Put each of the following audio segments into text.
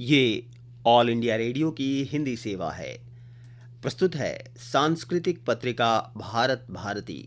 ये all India radio की हिंदी सेवा है। प्रस्तुत है सांस्कृतिक पत्रिका भारत भारती।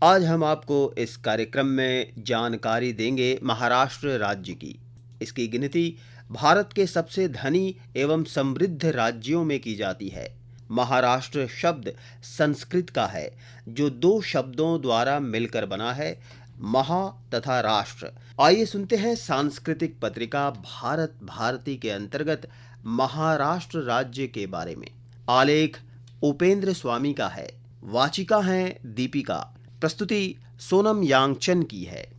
आज हम आपको इस कार्यक्रम में जानकारी देंगे महाराष्ट्र राज्य की। इसकी गिनती भारत के सबसे धनी एवं समृद्ध राज्यों में की जाती है। महाराष्ट्र शब्द संस्कृत का है, जो दो शब्दों द्वारा मिलकर बना है, महा तथा राष्ट्र। आइए सुनते हैं सांस्कृतिक पत्रिका भारत भारती के अंतर्गत महाराष्ट्र राज्य के बारे में। आलेख उपेंद्र स्वामी का है, वाचिका हैं दीपिका, प्रस्तुति सोनम यांगचन की है।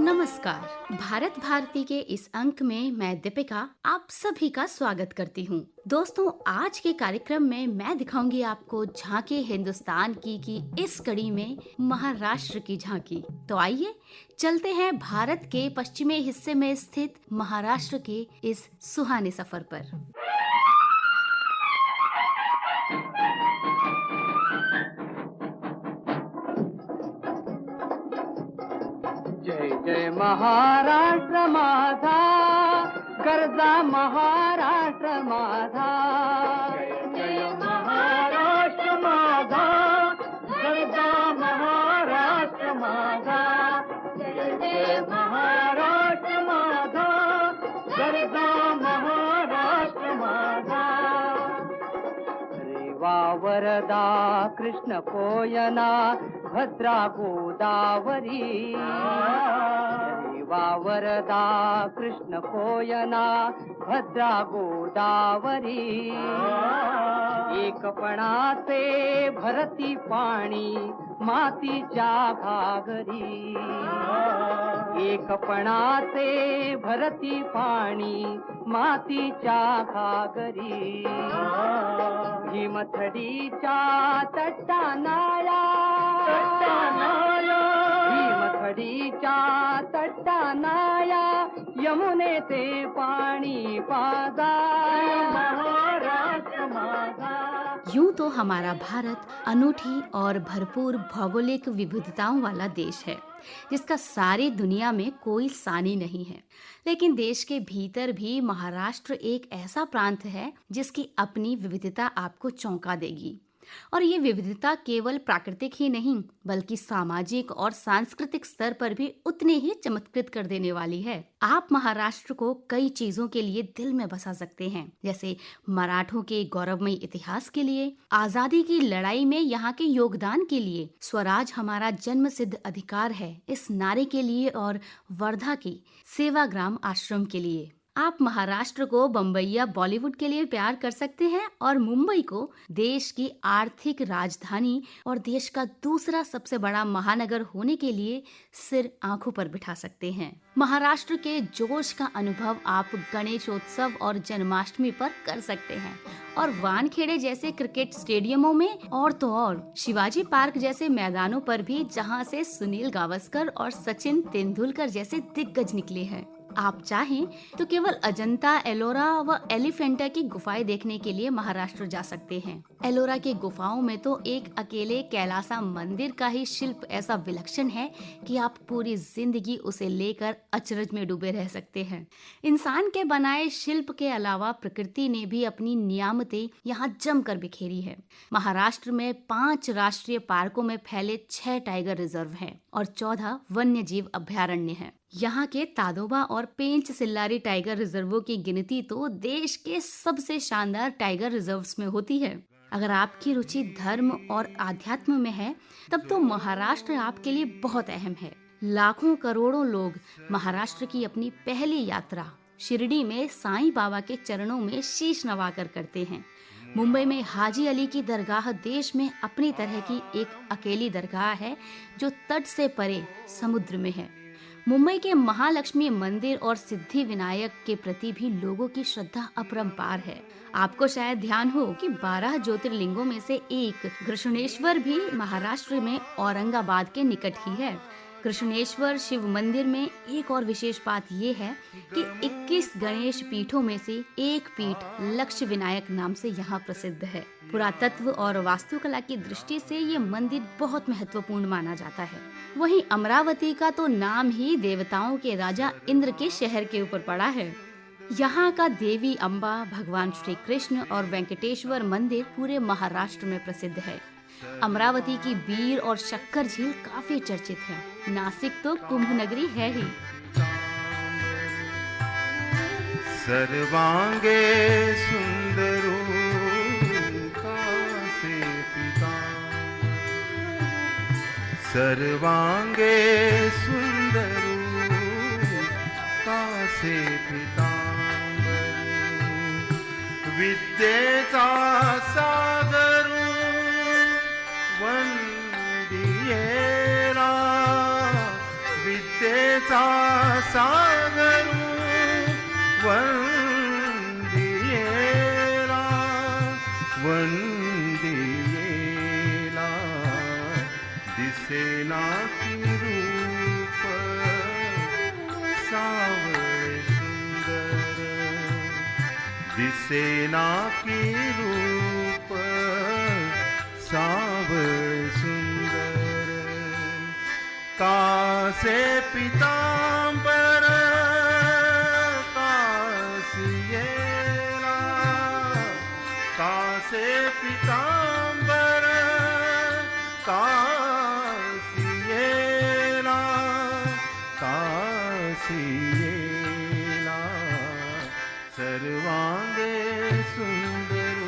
नमस्कार, भारत भारती के इस अंक में मैं दीपिका आप सभी का स्वागत करती हूँ। दोस्तों, आज के कार्यक्रम में मैं दिखाऊंगी आपको झांकी हिंदुस्तान की इस कड़ी में महाराष्ट्र की झांकी। तो आइए चलते हैं भारत के पश्चिमी हिस्से में स्थित महाराष्ट्र के इस सुहाने सफर पर। जय जय महाराष्ट्र माझा, गरजा महाराष्ट्र माझा। जय जय महाराष्ट्र माझा, गरजा महाराष्ट्र माझा। जय जय महाराष्ट्र माझा, गरजा महाराष्ट्र माझा। रेवा वरदा कृष्ण कोयना, भद्रा गोदावरी। रेवा वरदा कृष्ण कोयना, भद्रा गोदावरी। एकपणाचे भरती पाणी मातीच्या घागरी। एकपणाचे भरती पाणी मातीच्या घागरी। भीमथडीच्या तटानाया, भीमथडीच्या तटानाया, यमुनेचे पाणी पाजा महाराष्ट्र माझा। यूं तो हमारा भारत अनूठी और भरपूर भौगोलिक विविधताओं वाला देश है, जिसका सारी दुनिया में कोई सानी नहीं है। लेकिन देश के भीतर भी महाराष्ट्र एक ऐसा प्रांत है जिसकी अपनी विविधता आपको चौंका देगी। और ये विविधता केवल प्राकृतिक ही नहीं, बल्कि सामाजिक और सांस्कृतिक स्तर पर भी उतने ही चमत्कृत कर देने वाली है। आप महाराष्ट्र को कई चीजों के लिए दिल में बसा सकते हैं, जैसे मराठों के गौरवमयी इतिहास के लिए, आजादी की लड़ाई में यहाँ के योगदान के लिए, स्वराज हमारा जन्म सिद्ध अधिकार है इस नारे के लिए, और वर्धा की सेवाग्राम आश्रम के लिए। आप महाराष्ट्र को बम्बईया बॉलीवुड के लिए प्यार कर सकते हैं और मुंबई को देश की आर्थिक राजधानी और देश का दूसरा सबसे बड़ा महानगर होने के लिए सिर आंखों पर बिठा सकते हैं। महाराष्ट्र के जोश का अनुभव आप गणेशोत्सव और जन्माष्टमी पर कर सकते हैं, और वानखेड़े जैसे क्रिकेट स्टेडियमों में, और तो और शिवाजी पार्क जैसे मैदानों पर भी, जहां से सुनील गावस्कर और सचिन तेंदुलकर जैसे दिग्गज निकले हैं। आप चाहें तो केवल अजंता, एलोरा व एलिफेंटा की गुफाएं देखने के लिए महाराष्ट्र जा सकते हैं। एलोरा की गुफाओं में तो एक अकेले कैलासा मंदिर का ही शिल्प ऐसा विलक्षण है कि आप पूरी जिंदगी उसे लेकर अचरज में डूबे रह सकते हैं। इंसान के बनाए शिल्प के अलावा प्रकृति ने भी अपनी नियामतें यहाँ जमकर बिखेरी है। महाराष्ट्र में 5 राष्ट्रीय पार्कों में फैले 6 टाइगर रिजर्व हैं और 14 वन्य जीव अभ्यारण्य हैं। यहाँ के ताडोबा और पेंच सिल्लारी टाइगर रिजर्वों की गिनती तो देश के सबसे शानदार टाइगर रिजर्व्स में होती है। अगर आपकी रुचि धर्म और आध्यात्म में है, तब तो महाराष्ट्र आपके लिए बहुत अहम है। लाखों करोड़ों लोग महाराष्ट्र की अपनी पहली यात्रा शिरडी में साईं बाबा के चरणों में शीश नवाकर करते हैं। मुंबई में हाजी अली की दरगाह देश में अपनी तरह की एक अकेली दरगाह है, जो तट से परे समुद्र में है। मुंबई के महालक्ष्मी मंदिर और सिद्धि विनायक के प्रति भी लोगों की श्रद्धा अपरंपार है। आपको शायद ध्यान हो कि 12 ज्योतिर्लिंगों में से एक घृष्णेश्वर भी महाराष्ट्र में औरंगाबाद के निकट ही है। कृष्णेश्वर शिव मंदिर में एक और विशेष बात ये है कि 21 गणेश पीठों में से एक पीठ लक्ष्य विनायक नाम से यहाँ प्रसिद्ध है। पुरातत्व और वास्तुकला की दृष्टि से ये मंदिर बहुत महत्वपूर्ण माना जाता है। वहीं अमरावती का तो नाम ही देवताओं के राजा इंद्र के शहर के ऊपर पड़ा है। यहाँ का देवी अम्बा, भगवान श्री कृष्ण और वेंकटेश्वर मंदिर पूरे महाराष्ट्र में प्रसिद्ध है। अमरावती की बीर और शक्कर झील काफी चर्चित है। नासिक तो कुंभ नगरी है ही। सर्वांगे सुंदरो कासे पिता, सर्वांगे सुंदरो कासे पितांबर, विद्येचा सागर वंदियेला, विद्येचा सागर वंदियेला, वंदियेला, दिसेना की रूप सावळे सुंदर, दिसेना की रूप सावळे सुंदर, कासे पितांबर कासियेला, कासे पितांबर कासियेला, कासियेला, सर्वांगे सुंदरो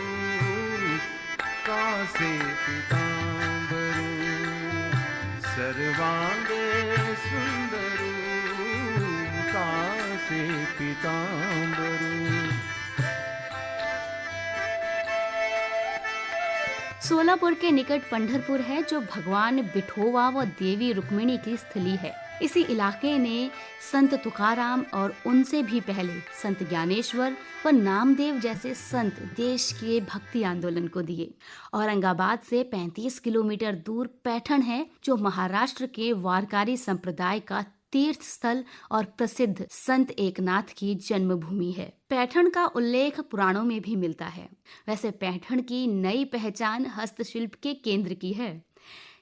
कासे पितांबरू, सर्वांगे सुंदरो कासे पितांबरू। सोलापुर के निकट पंढरपुर है, जो भगवान विठोवा व देवी रुक्मिणी की स्थली है। इसी इलाके ने संत तुकाराम और उनसे भी पहले संत ज्ञानेश्वर व नामदेव जैसे संत देश के भक्ति आंदोलन को दिए। औरंगाबाद से 35 किलोमीटर दूर पैठण है, जो महाराष्ट्र के वारकरी संप्रदाय का तीर्थ स्थल और प्रसिद्ध संत एकनाथ की जन्मभूमि है। पैठण का उल्लेख पुराणों में भी मिलता है। वैसे पैठण की नई पहचान हस्तशिल्प के केंद्र की है।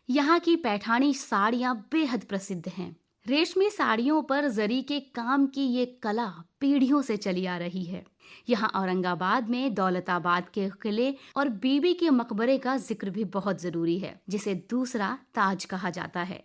यहाँ की पैठानी साड़ियाँ बेहद प्रसिद्ध हैं। रेशमी साड़ियों पर जरी के काम की ये कला पीढ़ियों से चली आ रही है। यहाँ औरंगाबाद में दौलताबाद के किले और बीबी के मकबरे का जिक्र भी बहुत जरूरी है, जिसे दूसरा ताज कहा जाता है।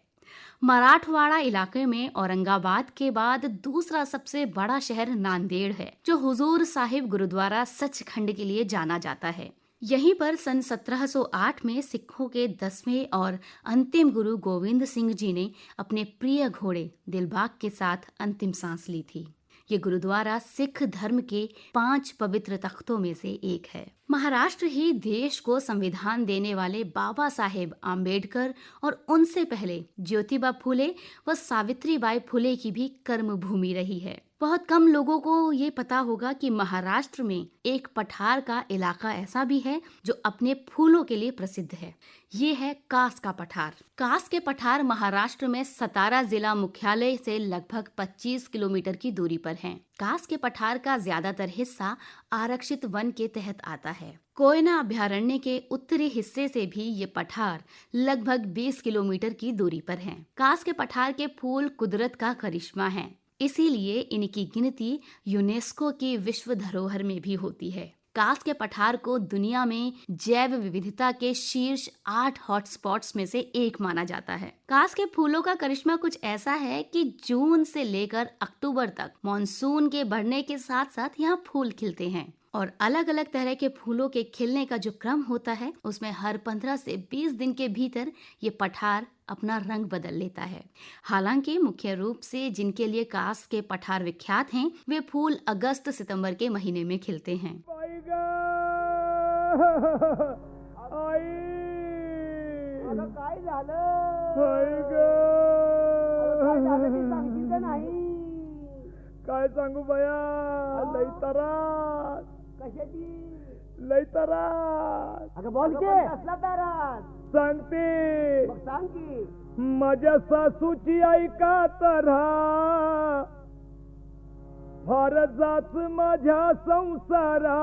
मराठवाड़ा इलाके में औरंगाबाद के बाद दूसरा सबसे बड़ा शहर नांदेड़ है, जो हुजूर साहिब गुरुद्वारा सचखंड के लिए जाना जाता है। यहीं पर सन 1708 में सिखों के 10वें और अंतिम गुरु गोविंद सिंह जी ने अपने प्रिय घोड़े दिलबाग के साथ अंतिम सांस ली थी। ये गुरुद्वारा सिख धर्म के 5 पवित्र तख्तों में से एक है। महाराष्ट्र ही देश को संविधान देने वाले बाबा साहेब आम्बेडकर और उनसे पहले ज्योतिबा फुले व सावित्रीबाई फुले की भी कर्म भूमि रही है। बहुत कम लोगों को ये पता होगा कि महाराष्ट्र में एक पठार का इलाका ऐसा भी है जो अपने फूलों के लिए प्रसिद्ध है। ये है कास का पठार। कास के पठार महाराष्ट्र में सतारा जिला मुख्यालय से लगभग 25 किलोमीटर की दूरी पर है। कास के पठार का ज्यादातर हिस्सा आरक्षित वन के तहत आता है। कोयना अभयारण्य के उत्तरी हिस्से से भी ये पठार लगभग 20 किलोमीटर की दूरी पर है। कास के पठार के फूल कुदरत का करिश्मा है, इसीलिए इनकी गिनती यूनेस्को की विश्व धरोहर में भी होती है। कास के पठार को दुनिया में जैव विविधता के शीर्ष 8 हॉटस्पॉट्स में से एक माना जाता है। कास के फूलों का करिश्मा कुछ ऐसा है कि जून से लेकर अक्टूबर तक मॉनसून के बढ़ने के साथ साथ यहाँ फूल खिलते हैं और अलग अलग तरह के फूलों के खिलने का जो क्रम होता है उसमें हर 15 से 20 दिन के भीतर ये पठार अपना रंग बदल लेता है। हालांकि मुख्य रूप से जिनके लिए कास के पठार विख्यात हैं, वे फूल अगस्त सितंबर के महीने में खिलते हैं। काय सांगू बया, लई त्रास. कशाची? लय त्रास. अगं बोल की कसला तारास सांगते मग सांग की माझ्या सासूची ऐका तरा फार जाच माझ्या संसारा.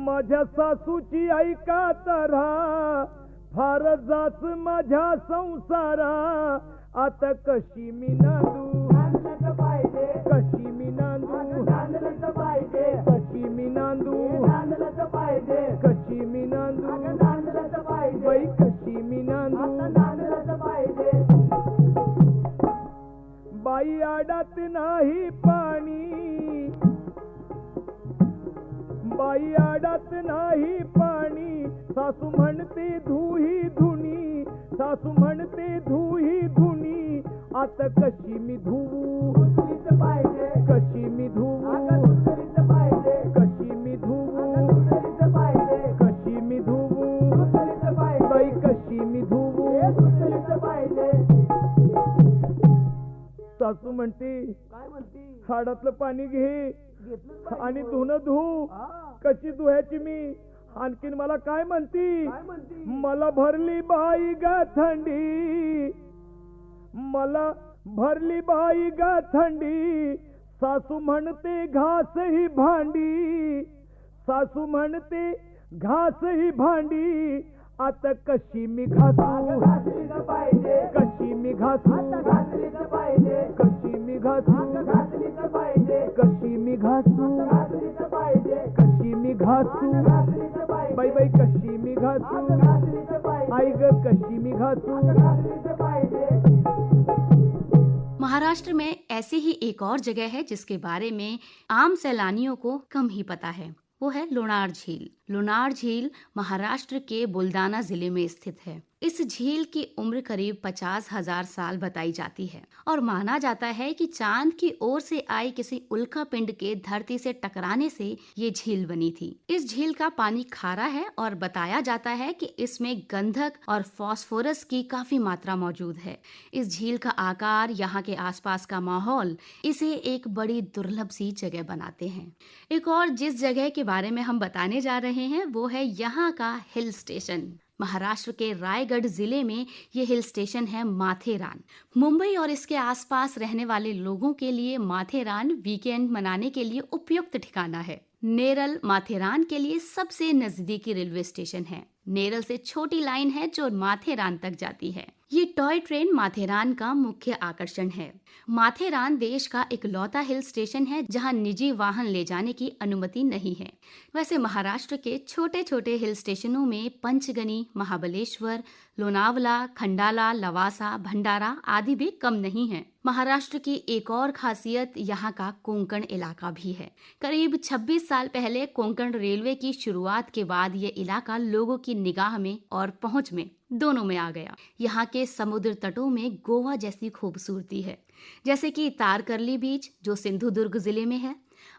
माझ्या सासूची ऐका तरा फार जाच माझ्या संसारा. आता कशी मी नांदू पाहिजे कशी मी नांदू नांदलंच पाहिजे कशी मी नांदू नांदलंच पाहिजे कशी मी नांदू नांदलंच पाहिजे बाई कशी मी नांदू. नांदलंच पाहिजे बाई आडात नाही पाणी बाई आडात नाही पाणी. सासू म्हणते धुही धुनी सासू म्हणते धुही धुनी. आता कशी मी धुवू दुसरीच पाहिजे कशी मी धुवू दुसरीच पाहिजे कशी मी धुवू दुसरीच पाहिजे कशी मी धुवू दुसरीच पाहिजे बाई कशी मी धुवू. दुसरीच पाहिजे सासू म्हणते काय म्हणती हाडातलं पाणी घे घेतलं आणि धुणं धु. कशी धुवायची मी. आणखीन मला काय म्हणती काय म्हणती मला भरली बाई ग थंडी मला भरली बाई ग थंडी. सासू म्हणते घास ही भांडी सासू म्हणते घास ही भांडी. आता कशी मी घासू घातलीच पाहिजे कशी मी घासू घातलीच पाहिजे कशी मी घासू घातलीच पाहिजे कशी मी घासू घातलीच पाहिजे कशी मी घासू घातलीच पाहिजे बाई बाई कशी मी घासू घातलीच पाहिजे आई ग कशी मी घासू. घातलीच पाहिजे महाराष्ट्र में ऐसी ही एक और जगह है जिसके बारे में आम सैलानियों को कम ही पता है. वो है लोणार झील. लोणार झील महाराष्ट्र के बुल्दाना जिले में स्थित है. इस झील की उम्र करीब 50,000 साल बताई जाती है और माना जाता है कि चांद की ओर से आई किसी उल्का पिंड के धरती से टकराने से ये झील बनी थी. इस झील का पानी खारा है और बताया जाता है कि इसमें गंधक और फास्फोरस की काफी मात्रा मौजूद है. इस झील का आकार, यहाँ के आसपास का माहौल इसे एक बड़ी दुर्लभ सी जगह बनाते हैं. एक और जिस जगह के बारे में हम बताने जा रहे हैं वो है यहाँ का हिल स्टेशन. महाराष्ट्र के रायगढ़ जिले में ये हिल स्टेशन है माथेरान. मुंबई और इसके आसपास रहने वाले लोगों के लिए माथेरान वीकेंड मनाने के लिए उपयुक्त ठिकाना है. नेरल माथेरान के लिए सबसे नजदीकी रेलवे स्टेशन है. नेरल से छोटी लाइन है जो माथेरान तक जाती है. ये टॉय ट्रेन माथेरान का मुख्य आकर्षण है. माथेरान देश का इकलौता हिल स्टेशन है जहां निजी वाहन ले जाने की अनुमति नहीं है. वैसे महाराष्ट्र के छोटे छोटे हिल स्टेशनों में पंचगनी, महाबलेश्वर, लोनावला, खंडाला, लवासा, भंडारा आदि भी कम नहीं है. महाराष्ट्र की एक और खासियत यहाँ का कोंकण इलाका भी है. करीब 26 साल पहले कोंकण रेलवे की शुरुआत के बाद ये इलाका लोगों की निगाह में और पहुंच में दोनों में आ गया. यहाँ के समुद्र तटों में गोवा जैसी खूबसूरती है, जैसे कि तारकर्ली बीच जो सिंधुदुर्ग जिले में है.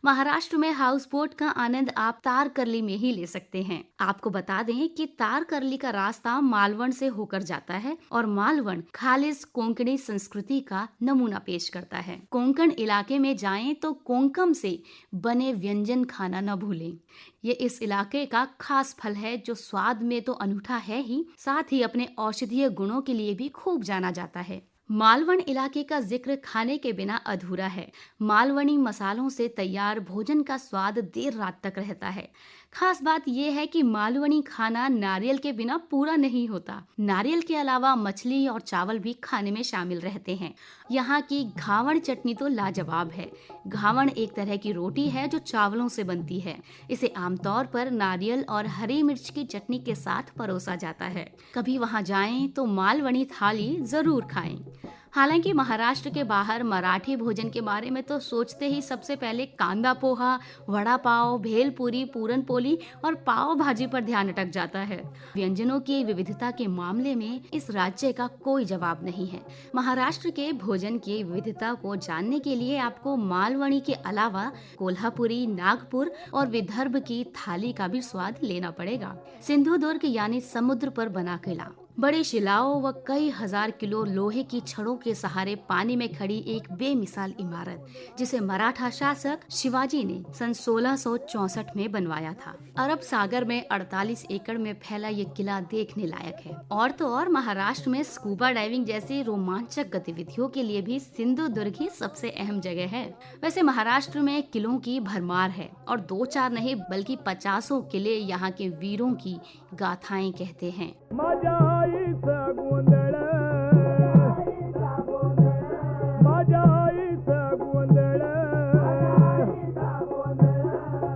महाराष्ट्र में हाउस बोट का आनंद आप तारकर्ली में ही ले सकते हैं. आपको बता दें कि तारकर्ली का रास्ता मालवण से होकर जाता है और मालवण खालिस कोंकणी संस्कृति का नमूना पेश करता है. कोंकण इलाके में जाएं तो कोंकम से बने व्यंजन खाना न भूलें. ये इस इलाके का खास फल है जो स्वाद में तो अनूठा है ही, साथ ही अपने औषधीय गुणों के लिए भी खूब जाना जाता है. मालवण इलाके का जिक्र खाने के बिना अधूरा है. मालवणी मसालों से तैयार भोजन का स्वाद देर रात तक रहता है. खास बात यह है कि मालवणी खाना नारियल के बिना पूरा नहीं होता. नारियल के अलावा मछली और चावल भी खाने में शामिल रहते हैं. यहाँ की घावण चटनी तो लाजवाब है. घावण एक तरह की रोटी है जो चावलों से बनती है. इसे आमतौर पर नारियल और हरी मिर्च की चटनी के साथ परोसा जाता है. कभी वहाँ जाएं तो मालवणी थाली जरूर खाएं. हालांकि महाराष्ट्र के बाहर मराठी भोजन के बारे में तो सोचते ही सबसे पहले कांदा पोहा, वड़ा पाव, भेलपुरी, पूरन पोली और पाव भाजी पर ध्यान अटक जाता है. व्यंजनों की विविधता के मामले में इस राज्य का कोई जवाब नहीं है. महाराष्ट्र के भोजन की विविधता को जानने के लिए आपको मालवणी के अलावा कोल्हापुरी, नागपुर और विदर्भ की थाली का भी स्वाद लेना पड़ेगा. सिंधुदुर्ग यानी समुद्र पर बना किला बड़ी शिलाओं व कई हजार किलो लोहे की छड़ों के सहारे पानी में खड़ी एक बेमिसाल इमारत, जिसे मराठा शासक शिवाजी ने सन 1664 में बनवाया था। अरब सागर में 48 एकड़ में फैला ये किला देखने लायक है। और तो और महाराष्ट्र में स्कूबा डाइविंग जैसी रोमांचक गतिविधियों के लिए भी सिंधुदुर्ग ही सबसे अहम जगह है। वैसे महाराष्ट्र में किलों की भरमार है और 2-4 नहीं बल्कि 50 किले यहाँ के वीरों की गाथाएं कहते हैं। माझ्या आईचा गोंधळ, माझ्या आईचा गोंधळ,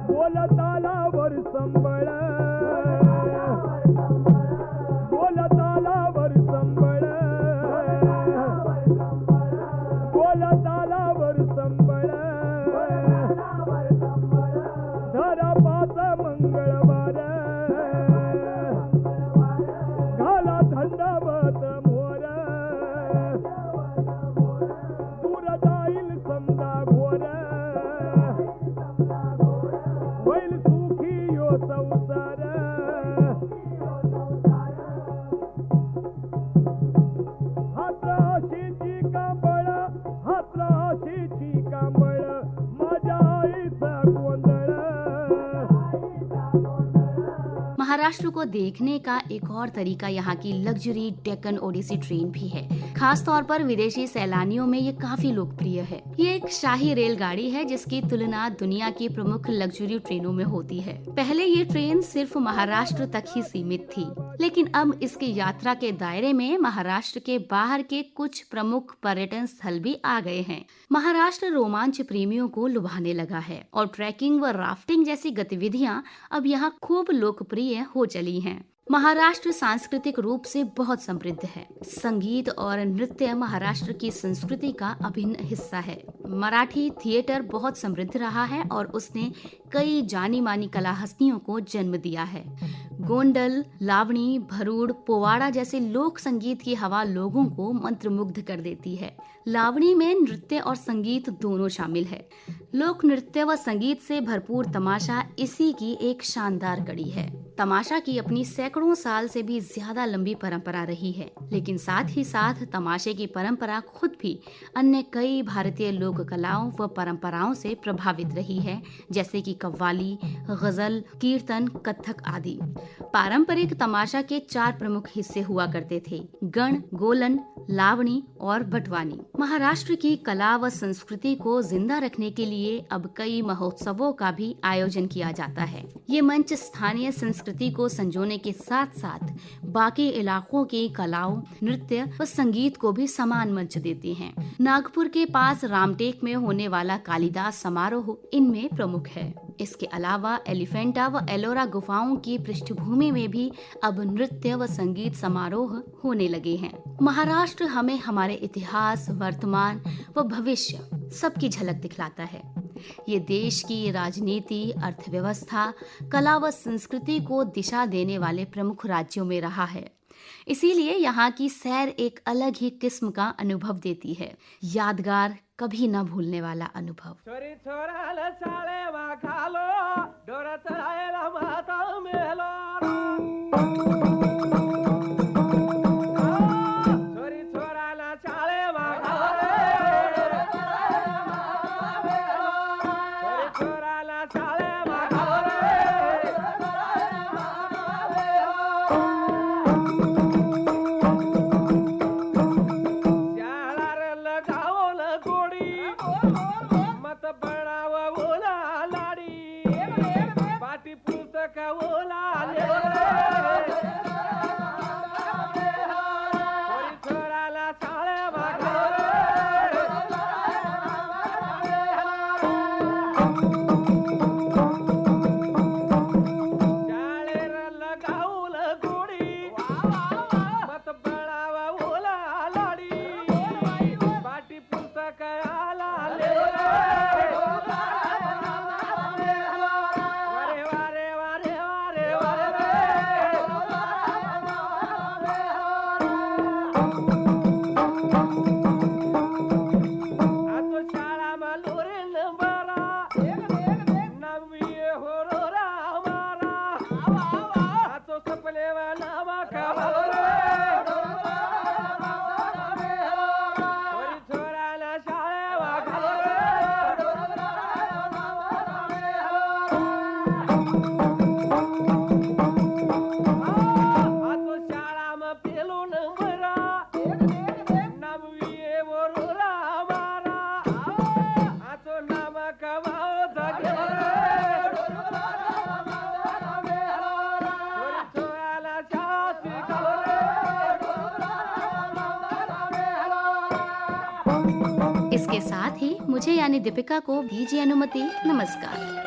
बोलतालावर संबळ, बोलतालावर संबळ, बोलतालावर संबळ, धरा पाच मंगळवार, घाला थंडावत मोर, दूर जाईल समजा घोर, होईल सुखी यो संसार, हातराशीची कांबळ, हातराशीची कांबळ, माझ्या आईचा गोंधळ. महाराष्ट्र को देखने का एक और तरीका यहाँ की लग्जरी डेक्कन ओडिसी ट्रेन भी है। खास तौर पर विदेशी सैलानियों में ये काफी लोकप्रिय है। ये एक शाही रेलगाड़ी है जिसकी तुलना दुनिया की प्रमुख लग्जरी ट्रेनों में होती है। पहले ये ट्रेन सिर्फ महाराष्ट्र तक ही सीमित थी, लेकिन अब इसकी यात्रा के दायरे में महाराष्ट्र के बाहर के कुछ प्रमुख पर्यटन स्थल भी आ गए हैं। महाराष्ट्र रोमांच प्रेमियों को लुभाने लगा है और ट्रैकिंग व राफ्टिंग जैसी गतिविधियां अब यहाँ खूब लोकप्रिय हो चली हैं। महाराष्ट्र सांस्कृतिक रूप से बहुत समृद्ध है। संगीत और नृत्य महाराष्ट्र की संस्कृति का अभिन्न हिस्सा है। मराठी थिएटर बहुत समृद्ध रहा है और उसने कई जानी मानी कला हस्तियों को जन्म दिया है। गोंडल, लावणी, भरूड, पोवाड़ा जैसे लोक संगीत की हवा लोगों को मंत्रमुग्ध कर देती है। लावणी में नृत्य और संगीत दोनों शामिल है। लोक नृत्य व संगीत से भरपूर तमाशा इसी की एक शानदार कड़ी है। तमाशा की अपनी सैकड़ों साल से भी ज्यादा लंबी परंपरा रही है, लेकिन साथ ही साथ तमाशे की परंपरा खुद भी अन्य कई भारतीय लोक कलाओं व परंपराओं से प्रभावित रही है, जैसे कि कव्वाली, गजल, कीर्तन, कथक आदि। पारंपरिक तमाशा के 4 प्रमुख हिस्से हुआ करते थे: गण, गोलन, लावणी और बटवानी। महाराष्ट्र की कला व संस्कृति को जिंदा रखने के लिए अब कई महोत्सवों का भी आयोजन किया जाता है। ये मंच स्थानीय संस्कृति को संजोने के साथ साथ बाकी इलाकों की कलाओं, नृत्य व संगीत को भी समान मंच देते हैं। नागपुर के पास रामटेक में होने वाला कालिदास समारोह इनमें प्रमुख है। इसके अलावा एलिफेंटा व एलोरा गुफाओं की पृष्ठभूमि में भी अब नृत्य व संगीत समारोह होने लगे हैं। महाराष्ट्र हमें हमारे इतिहास, वर्तमान व भविष्य सबकी झलक दिखलाता है। ये देश की राजनीति, अर्थव्यवस्था, कला व संस्कृति को दिशा देने वाले प्रमुख राज्यों में रहा है। इसीलिए यहाँ की सैर एक अलग ही किस्म का अनुभव देती है। यादगार, कभी न भूलने वाला अनुभव। छोरी छोराला शाळेवा खालो, डोरत रायला माता मेलो. छोरी छोराला शाळेवा खालो, छोरी छोराला शाळेवा खालो. शाळारला गावल गोडी, मत बनाव ओला लाडी, पाटी इसके साथ ही मुझे यानी दीपिका को दीजिए अनुमति। नमस्कार।